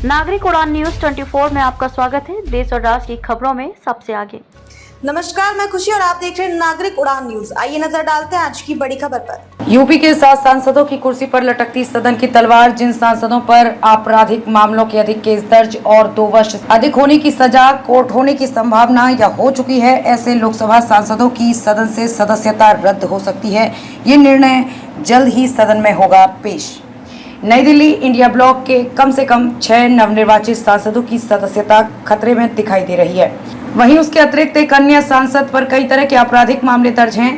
नागरिक उड़ान न्यूज 24 में आपका स्वागत है। देश और राज्य की खबरों में सबसे आगे। नमस्कार, मैं खुशी और आप देख रहे हैं नागरिक उड़ान न्यूज। आइए नजर डालते हैं आज की बड़ी खबर पर। यूपी के 7 सांसदों की कुर्सी पर लटकती सदन की तलवार। जिन सांसदों पर आपराधिक मामलों के अधिक केस दर्ज और 2 वर्ष अधिक होने की सजा कोर्ट होने की संभावना या हो चुकी है, ऐसे लोकसभा सांसदों की सदन से सदस्यता रद्द हो सकती है। ये निर्णय जल्द ही सदन में होगा पेश। नई दिल्ली इंडिया ब्लॉक के कम से कम 6 नवनिर्वाचित सांसदों की सदस्यता खतरे में दिखाई दे रही है। वहीं उसके अतिरिक्त एक अन्य सांसद पर कई तरह के आपराधिक मामले दर्ज हैं।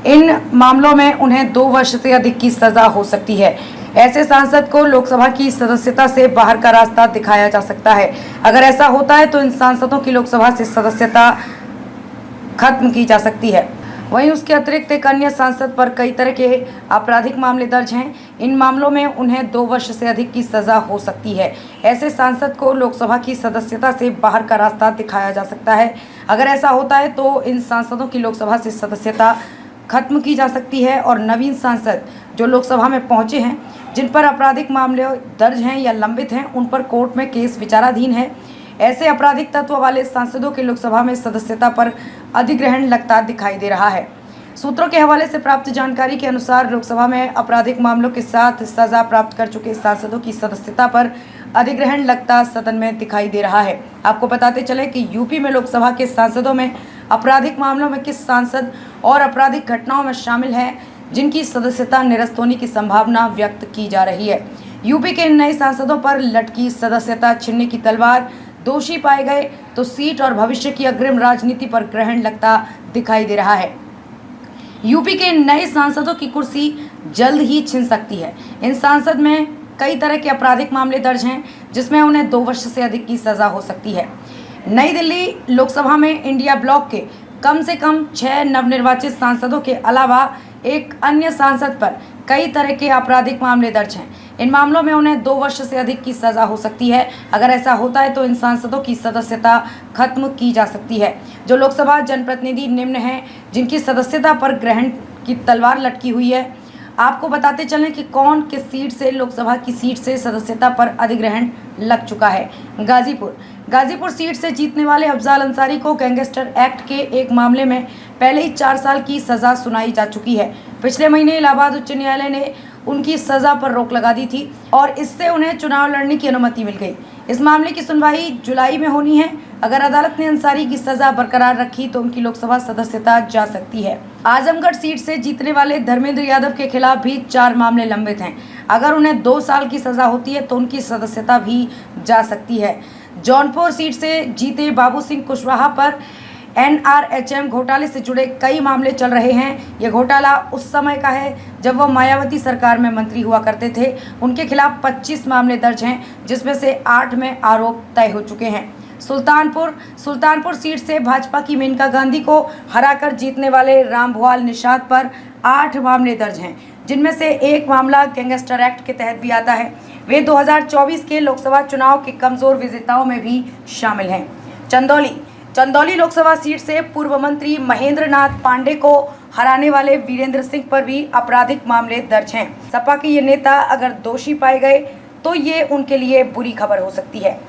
इन मामलों में उन्हें 2 वर्ष से अधिक की सजा हो सकती है। ऐसे सांसद को लोकसभा की सदस्यता से बाहर का रास्ता दिखाया जा सकता है। अगर ऐसा होता है तो इन सांसदों की लोकसभा से सदस्यता खत्म की जा सकती है। वहीं उसके अतिरिक्त एक अन्य सांसद पर कई तरह के आपराधिक मामले दर्ज हैं। इन मामलों में उन्हें 2 वर्ष से अधिक की सजा हो सकती है। ऐसे सांसद को लोकसभा की सदस्यता से बाहर का रास्ता दिखाया जा सकता है। अगर ऐसा होता है तो इन सांसदों की लोकसभा से सदस्यता खत्म की जा सकती है और नवीन सांसद जो लोकसभा में पहुंचे हैं, जिन पर आपराधिक मामले दर्ज हैं या लंबित हैं, उन पर कोर्ट में केस विचाराधीन है। ऐसे आपराधिक तत्व वाले सांसदों के लोकसभा में सदस्यता पर अधिग्रहण लगता दिखाई दे रहा है। सूत्रों के हवाले से प्राप्त जानकारी के अनुसार लोकसभा में आपराधिक मामलों के साथ सजा प्राप्त कर चुके सांसदों की सदस्यता पर अधिग्रहण लगता सदन में दिखाई दे रहा है। आपको बताते चले कि यूपी में लोकसभा के सांसदों में आपराधिक मामलों में किस सांसद और आपराधिक घटनाओं में शामिल हैं, जिनकी सदस्यता निरस्त होने की संभावना व्यक्त की जा रही है। यूपी के नए सांसदों पर लटकी सदस्यता छीनने की तलवार। दोषी पाए गए तो सीट और भविष्य की अग्रिम राजनीति पर ग्रहण लगता दिखाई दे रहा है। यूपी के नए सांसदों की कुर्सी जल्द ही छिन सकती है। इन सांसद में कई तरह के आपराधिक मामले दर्ज हैं, जिसमें उन्हें 2 वर्ष से अधिक की सजा हो सकती है। नई दिल्ली लोकसभा में इंडिया ब्लॉक के कम से कम 6 नवनिर्वाचित सांसदों के अलावा एक अन्य सांसद पर कई तरह के आपराधिक मामले दर्ज हैं। इन मामलों में उन्हें 2 वर्ष से अधिक की सजा हो सकती है। अगर ऐसा होता है तो इन सांसदों की सदस्यता खत्म की जा सकती है। जो लोकसभा जनप्रतिनिधि निम्न हैं, जिनकी सदस्यता पर ग्रहण की तलवार लटकी हुई है। आपको बताते चलें कि कौन किस सीट से लोकसभा की सीट से सदस्यता पर अधिग्रहण लग चुका है। गाजीपुर सीट से जीतने वाले अफजाल अंसारी को गैंगस्टर एक्ट के एक मामले में पहले ही 4 साल की सजा सुनाई जा चुकी है। पिछले महीने इलाहाबाद उच्च न्यायालय ने उनकी सजा पर रोक लगा दी थी और इससे उन्हें चुनाव लड़ने की अनुमति मिल गई। इस मामले की सुनवाई जुलाई में होनी है। अगर अदालत ने अंसारी की सजा बरकरार रखी तो उनकी लोकसभा सदस्यता जा सकती है। आजमगढ़ सीट से जीतने वाले धर्मेंद्र यादव के खिलाफ भी 4 मामले लंबित हैं। अगर उन्हें 2 साल की सजा होती है तो उनकी सदस्यता भी जा सकती है। जौनपुर सीट से जीते बाबू सिंह कुशवाहा पर NRHM घोटाले से जुड़े कई मामले चल रहे हैं। ये घोटाला उस समय का है जब वह मायावती सरकार में मंत्री हुआ करते थे। उनके खिलाफ 25 मामले दर्ज हैं, जिसमें से 8 में आरोप तय हो चुके हैं। सुल्तानपुर सीट से भाजपा की मेनका गांधी को हराकर जीतने वाले रामभुआल निषाद पर 8 मामले दर्ज हैं, जिनमें से एक मामला गैंगस्टर एक्ट के तहत भी आता है। वे 2024 के लोकसभा चुनाव के कमजोर विजेताओं में भी शामिल हैं। चंदौली लोकसभा सीट से पूर्व मंत्री महेंद्र नाथ पांडे को हराने वाले वीरेंद्र सिंह पर भी आपराधिक मामले दर्ज हैं। सपा के ये नेता अगर दोषी पाए गए तो ये उनके लिए बुरी खबर हो सकती है।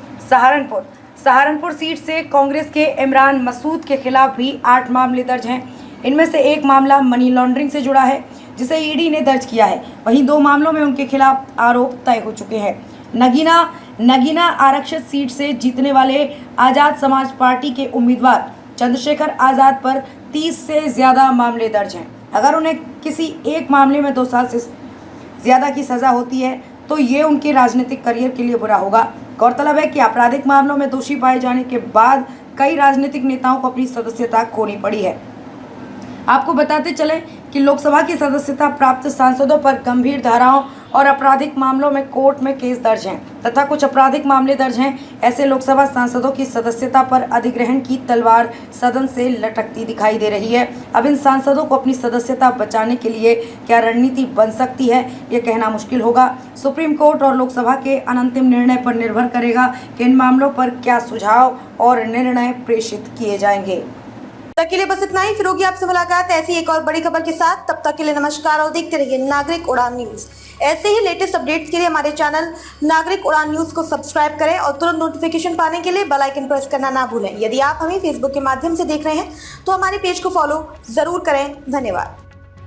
सहारनपुर सीट से कांग्रेस के इमरान मसूद के खिलाफ भी 8 मामले दर्ज हैं। इनमें से एक मामला मनी लॉन्ड्रिंग से जुड़ा है, जिसे ईडी ने दर्ज किया है। वहीं 2 मामलों में उनके खिलाफ आरोप तय हो चुके हैं। नगीना आरक्षित सीट से जीतने वाले आजाद समाज पार्टी के उम्मीदवार चंद्रशेखर आजाद पर 30 से ज़्यादा मामले दर्ज हैं। अगर उन्हें किसी एक मामले में 2 साल से ज़्यादा की सज़ा होती है तो ये उनके राजनीतिक करियर के लिए बुरा होगा। गौरतलब है कि आपराधिक मामलों में दोषी पाए जाने के बाद कई राजनीतिक नेताओं को अपनी सदस्यता खोनी पड़ी है। आपको बताते चलें कि लोकसभा की सदस्यता प्राप्त सांसदों पर गंभीर धाराओं और आपराधिक मामलों में कोर्ट में केस दर्ज हैं तथा कुछ आपराधिक मामले दर्ज हैं। ऐसे लोकसभा सांसदों की सदस्यता पर अधिग्रहण की तलवार सदन से लटकती दिखाई दे रही है। अब इन सांसदों को अपनी सदस्यता बचाने के लिए क्या रणनीति बन सकती है, ये कहना मुश्किल होगा। सुप्रीम कोर्ट और लोकसभा के अंतिम निर्णय पर निर्भर करेगा कि इन मामलों पर क्या सुझाव और निर्णय प्रेषित किए जाएंगे। तक के लिए बस इतना ही। फिर होगी आपसे मुलाकात ऐसी एक और बड़ी खबर के साथ। तब तक के लिए नमस्कार और देखते रहिए नागरिक उड़ान न्यूज। ऐसे ही लेटेस्ट अपडेट्स के लिए हमारे चैनल नागरिक उड़ान न्यूज को सब्सक्राइब करें और तुरंत नोटिफिकेशन पाने के लिए बेल आइकन प्रेस करना ना भूलें। यदि आप हमें फेसबुक के माध्यम से देख रहे हैं तो हमारे पेज को फॉलो जरूर करें। धन्यवाद।